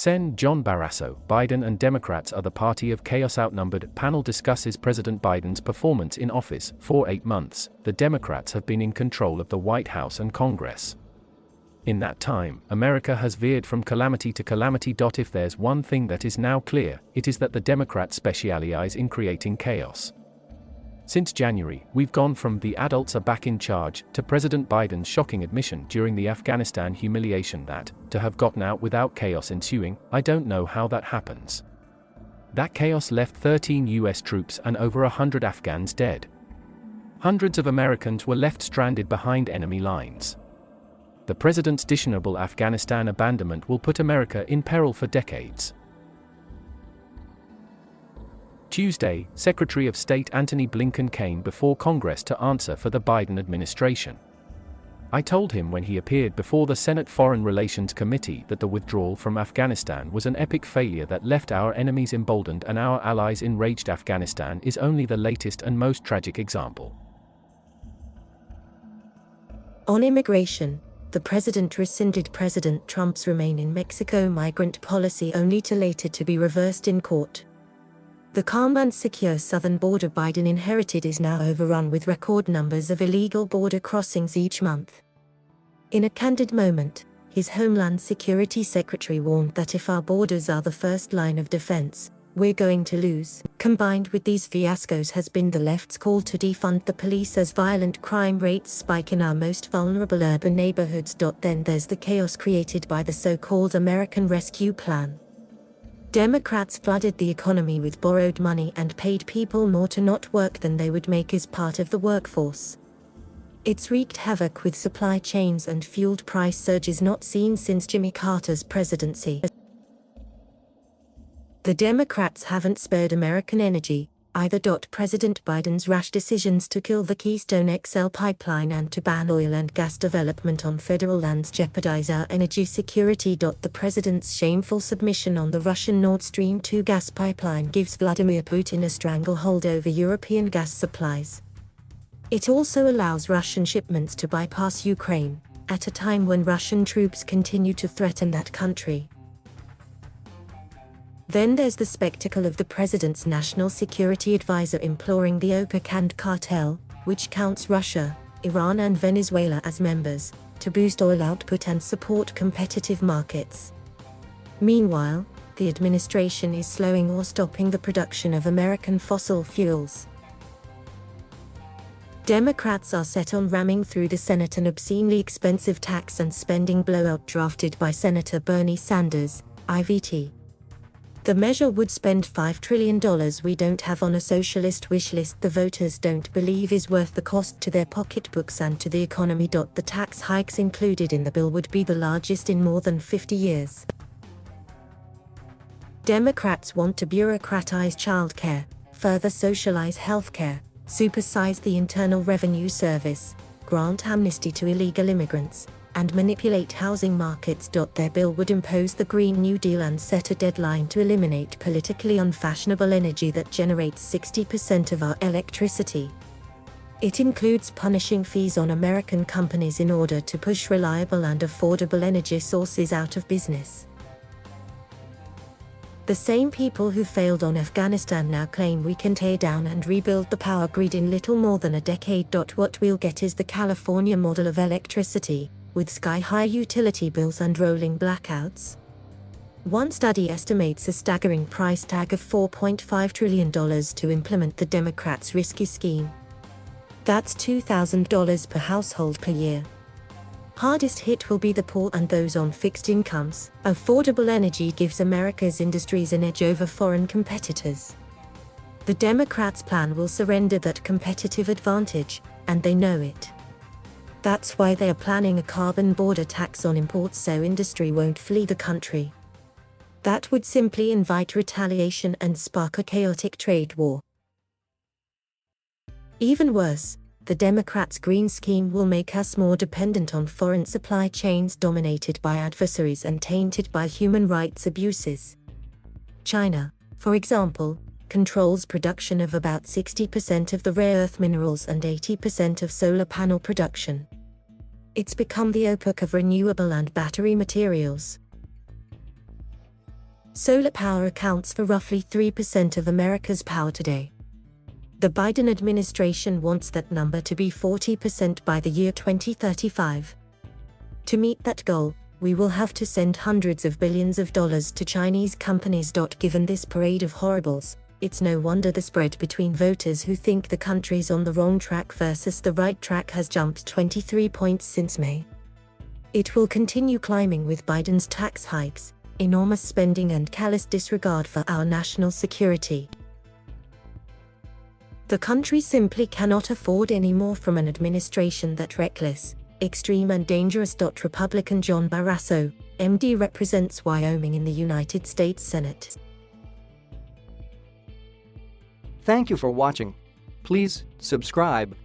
SEN John Barrasso, Biden and Democrats are the party of chaos outnumbered. Panel discusses President Biden's performance in office. For 8 months, the Democrats have been in control of the White House and Congress. In that time, America has veered from calamity to calamity.If there's one thing that is now clear, it is that the Democrats specialize in creating chaos. Since January, we've gone from "the adults are back in charge" to President Biden's shocking admission during the Afghanistan humiliation that, to have gotten out without chaos ensuing, I don't know how that happens. That chaos left 13 US troops and over 100 Afghans dead. Hundreds of Americans were left stranded behind enemy lines. The president's dishonorable Afghanistan abandonment will put America in peril for decades. Tuesday, Secretary of State Antony Blinken came before Congress to answer for the Biden administration. I told him when he appeared before the Senate Foreign Relations Committee that the withdrawal from Afghanistan was an epic failure that left our enemies emboldened and our allies enraged. Afghanistan is only the latest and most tragic example. On immigration, the president rescinded President Trump's Remain in Mexico migrant policy only to later to be reversed in court. The calm and secure southern border Biden inherited is now overrun with record numbers of illegal border crossings each month. In a candid moment, his Homeland Security Secretary warned that if our borders are the first line of defense, we're going to lose. Combined with these fiascos has been the left's call to defund the police as violent crime rates spike in our most vulnerable urban neighborhoods. Then there's the chaos created by the so-called American Rescue Plan. Democrats flooded the economy with borrowed money and paid people more to not work than they would make as part of the workforce. It's wreaked havoc with supply chains and fueled price surges not seen since Jimmy Carter's presidency. The Democrats haven't spared American energy, either. President Biden's rash decisions to kill the Keystone XL pipeline and to ban oil and gas development on federal lands jeopardize our energy security. The president's shameful submission on the Russian Nord Stream 2 gas pipeline gives Vladimir Putin a stranglehold over European gas supplies. It also allows Russian shipments to bypass Ukraine, at a time when Russian troops continue to threaten that country. Then there's the spectacle of the president's national security advisor imploring the OPEC and cartel, which counts Russia, Iran and Venezuela as members, to boost oil output and support competitive markets. Meanwhile, the administration is slowing or stopping the production of American fossil fuels. Democrats are set on ramming through the Senate an obscenely expensive tax and spending blowout drafted by Senator Bernie Sanders, IVT. The measure would spend $5 trillion we don't have on a socialist wish list the voters don't believe is worth the cost to their pocketbooks and to the economy. The tax hikes included in the bill would be the largest in more than 50 years. Democrats want to bureaucratize childcare, further socialize healthcare, supersize the Internal Revenue Service, grant amnesty to illegal immigrants, and manipulate housing markets. Their bill would impose the Green New Deal and set a deadline to eliminate politically unfashionable energy that generates 60% of our electricity. It includes punishing fees on American companies in order to push reliable and affordable energy sources out of business. The same people who failed on Afghanistan now claim we can tear down and rebuild the power grid in little more than a decade. What we'll get is the California model of electricity, with sky-high utility bills and rolling blackouts. One study estimates a staggering price tag of $4.5 trillion to implement the Democrats' risky scheme. That's $2,000 per household per year. Hardest hit will be the poor and those on fixed incomes. Affordable energy gives America's industries an edge over foreign competitors. The Democrats' plan will surrender that competitive advantage, and they know it. That's why they are planning a carbon border tax on imports so industry won't flee the country. That would simply invite retaliation and spark a chaotic trade war. Even worse, the Democrats' green scheme will make us more dependent on foreign supply chains dominated by adversaries and tainted by human rights abuses. China, for example, controls production of about 60% of the rare earth minerals and 80% of solar panel production. It's become the OPEC of renewable and battery materials. Solar power accounts for roughly 3% of America's power today. The Biden administration wants that number to be 40% by the year 2035. To meet that goal, we will have to send hundreds of billions of dollars to Chinese companies. Given this parade of horribles, it's no wonder the spread between voters who think the country's on the wrong track versus the right track has jumped 23 points since May. It will continue climbing with Biden's tax hikes, enormous spending and callous disregard for our national security. The country simply cannot afford any more from an administration that reckless, extreme and dangerous. Republican John Barrasso, MD, represents Wyoming in the United States Senate. Thank you for watching. Please subscribe